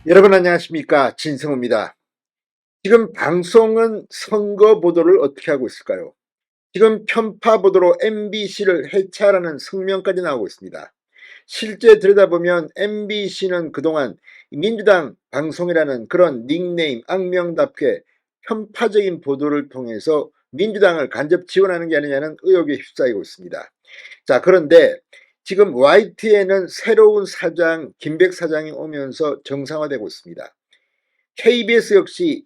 여러분 안녕하십니까, 진성호입니다. 지금 방송은 선거 보도를 어떻게 하고 있을까요? 지금 편파 보도로 MBC를 해체하라는 성명까지 나오고 있습니다. 실제 들여다보면 MBC는 그동안 민주당 방송이라는 그런 닉네임, 악명답게 편파적인 보도를 통해서 민주당을 간접 지원하는 게 아니냐는 의혹에 휩싸이고 있습니다. 자, 그런데 지금 YTN은 새로운 사장, 김백 사장이 오면서 정상화되고 있습니다. KBS 역시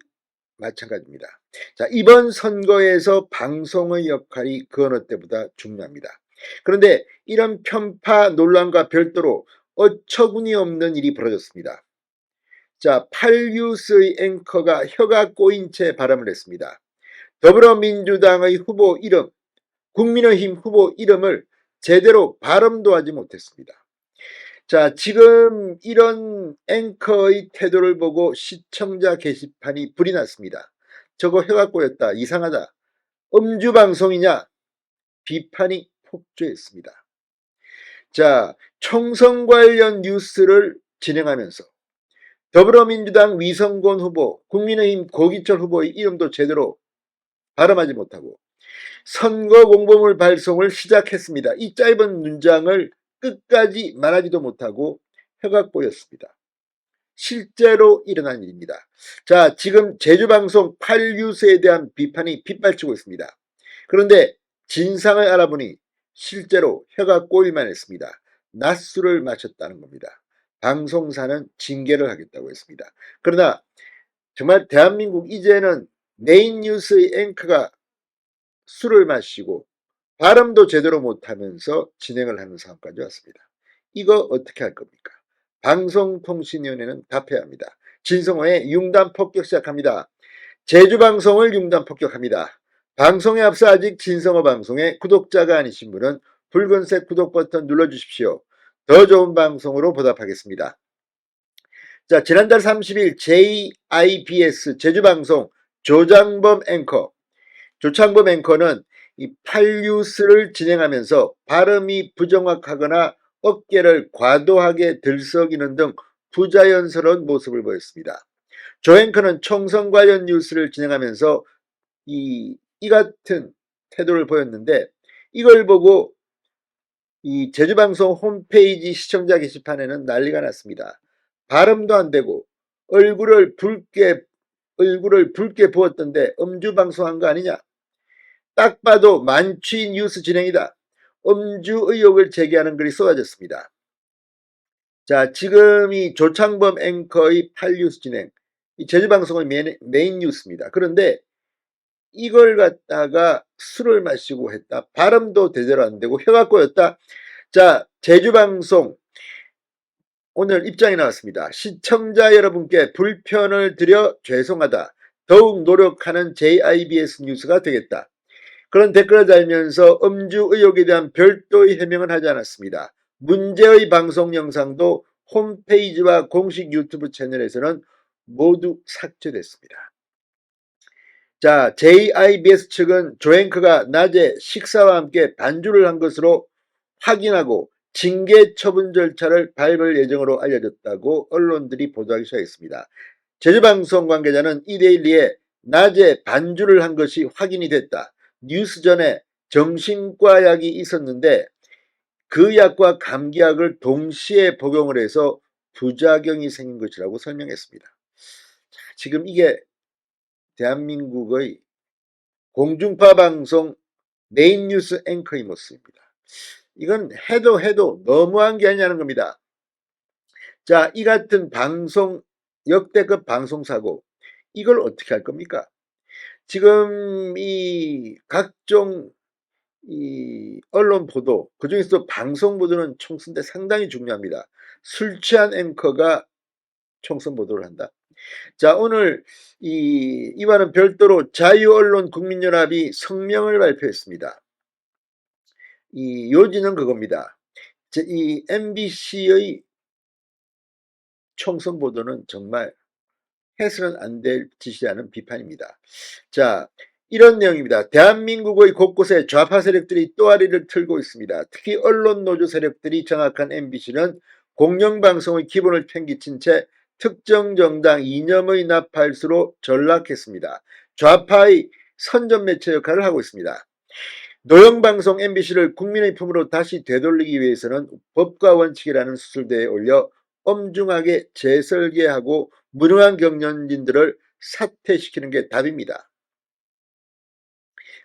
마찬가지입니다. 자, 이번 선거에서 방송의 역할이 그 어느 때보다 중요합니다. 그런데 이런 편파 논란과 별도로 어처구니 없는 일이 벌어졌습니다. 자, 팔뉴스의 앵커가 혀가 꼬인 채 발언을 했습니다. 더불어민주당의 후보 이름, 국민의힘 후보 이름을 제대로 발음도 하지 못했습니다. 자, 지금 이런 앵커의 태도를 보고 시청자 게시판이 불이 났습니다. 저거 혀가 꼬였다, 이상하다, 음주방송이냐, 비판이 폭주했습니다. 자, 총선 관련 뉴스를 진행하면서 더불어민주당 위성곤 후보, 국민의힘 고기철 후보의 이름도 제대로 발음하지 못하고 선거 공보물 발송을 시작했습니다. 이 짧은 문장을 끝까지 말하지도 못하고 혀가 꼬였습니다. 실제로 일어난 일입니다. 자, 지금 제주방송 8뉴스에 대한 비판이 빗발치고 있습니다. 그런데 진상을 알아보니 실제로 혀가 꼬일만 했습니다. 낮술을 마셨다는 겁니다. 방송사는 징계를 하겠다고 했습니다. 그러나 정말 대한민국 이제는 메인 뉴스의 앵커가 술을 마시고 발음도 제대로 못하면서 진행을 하는 상황까지 왔습니다. 이거 어떻게 할 겁니까? 방송통신위원회는 답해야 합니다. 진성호의 융단 폭격 시작합니다. 제주방송을 융단 폭격합니다. 방송에 앞서 아직 진성호 방송의 구독자가 아니신 분은 붉은색 구독 버튼 눌러주십시오. 더 좋은 방송으로 보답하겠습니다. 자, 지난달 30일 JIBS 제주방송 조창범 앵커는 이 팔뉴스를 진행하면서 발음이 부정확하거나 어깨를 과도하게 들썩이는 등 부자연스러운 모습을 보였습니다. 조 앵커는 총선 관련 뉴스를 진행하면서 이 같은 태도를 보였는데, 이걸 보고 이 제주방송 홈페이지 시청자 게시판에는 난리가 났습니다. 발음도 안 되고 얼굴을 붉게 부었던데 음주방송한 거 아니냐? 딱 봐도 만취 뉴스 진행이다. 음주 의혹을 제기하는 글이 쏟아졌습니다. 자, 지금 이 조창범 앵커의 8뉴스 진행, 이 제주방송의 메인 뉴스입니다. 그런데 이걸 갖다가 술을 마시고 했다. 발음도 제대로 안 되고 혀가 꼬였다. 자, 제주방송 오늘 입장이 나왔습니다. 시청자 여러분께 불편을 드려 죄송하다. 더욱 노력하는 JIBS 뉴스가 되겠다. 그런 댓글을 달면서 음주 의혹에 대한 별도의 해명은 하지 않았습니다. 문제의 방송 영상도 홈페이지와 공식 유튜브 채널에서는 모두 삭제됐습니다. 자, JIBS 측은 조 앵커가 낮에 식사와 함께 반주를 한 것으로 확인하고 징계 처분 절차를 밟을 예정으로 알려졌다고 언론들이 보도하기 시작했습니다. 제주방송 관계자는 이데일리에 낮에 반주를 한 것이 확인이 됐다. 뉴스 전에 정신과 약이 있었는데 그 약과 감기약을 동시에 복용을 해서 부작용이 생긴 것이라고 설명했습니다. 지금 이게 대한민국의 공중파 방송 메인 뉴스 앵커의 모습입니다. 이건 해도 너무한 게 아니냐는 겁니다. 자, 이 같은 방송, 역대급 방송사고, 이걸 어떻게 할 겁니까? 지금 이 각종 이 언론 보도, 그중에서도 방송 보도는 총선 때 상당히 중요합니다. 술 취한 앵커가 총선 보도를 한다. 자, 오늘 이와는 별도로 자유언론국민연합이 성명을 발표했습니다. 이 요지는 그겁니다. 이 MBC의 총선 보도는 정말 해서는 안 될 짓이라는 비판입니다. 자, 이런 내용입니다. 대한민국의 곳곳에 좌파 세력들이 또아리를 틀고 있습니다. 특히 언론 노조 세력들이 장악한 MBC는 공영방송의 기본을 팽개친 채 특정 정당 이념의 나팔수로 전락했습니다. 좌파의 선전 매체 역할을 하고 있습니다. 노영방송 MBC를 국민의 품으로 다시 되돌리기 위해서는 법과 원칙이라는 수술대에 올려 엄중하게 재설계하고 무능한 경영진들을 사퇴시키는 게 답입니다.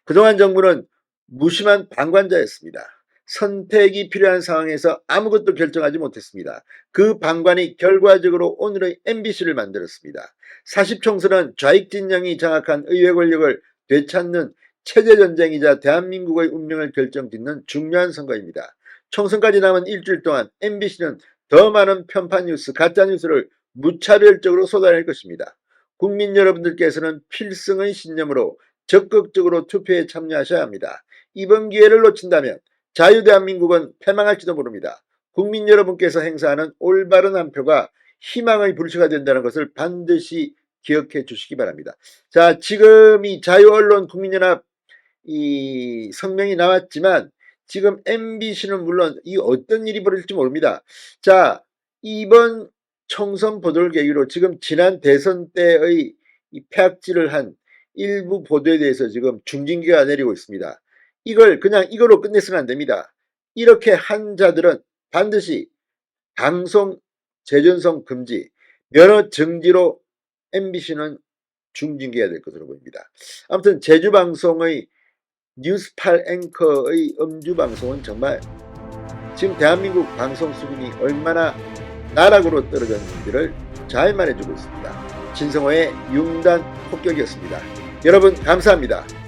그동안 정부는 무심한 방관자였습니다. 선택이 필요한 상황에서 아무것도 결정하지 못했습니다. 그 방관이 결과적으로 오늘의 MBC를 만들었습니다. 40총선은 좌익 진영이 장악한 의회 권력을 되찾는 체제전쟁이자 대한민국의 운명을 결정짓는 중요한 선거입니다. 총선까지 남은 일주일 동안 MBC는 더 많은 편파 뉴스, 가짜 뉴스를 무차별적으로 쏟아낼 것입니다. 국민 여러분들께서는 필승의 신념으로 적극적으로 투표에 참여하셔야 합니다. 이번 기회를 놓친다면 자유대한민국은 패망할지도 모릅니다. 국민 여러분께서 행사하는 올바른 한 표가 희망의 불씨가 된다는 것을 반드시 기억해 주시기 바랍니다. 자, 지금 이 자유언론 국민연합 이 성명이 나왔지만 지금 MBC는 물론 이 어떤 일이 벌어질지 모릅니다. 자, 이번 총선 보도를 계기로 지금 지난 대선 때의 이 폐악질을 한 일부 보도에 대해서 지금 중징계가 내리고 있습니다. 이걸 그냥 이거로 끝내서는 안 됩니다. 이렇게 한 자들은 반드시 방송 재전송 금지, 면허 정지로 MBC는 중징계해야 될 것으로 보입니다. 아무튼 제주방송의 뉴스8 앵커의 음주방송은 정말 지금 대한민국 방송 수준이 얼마나 나락으로 떨어졌는지를 잘 말해주고 있습니다. 진성호의 융단 폭격이었습니다. 여러분 감사합니다.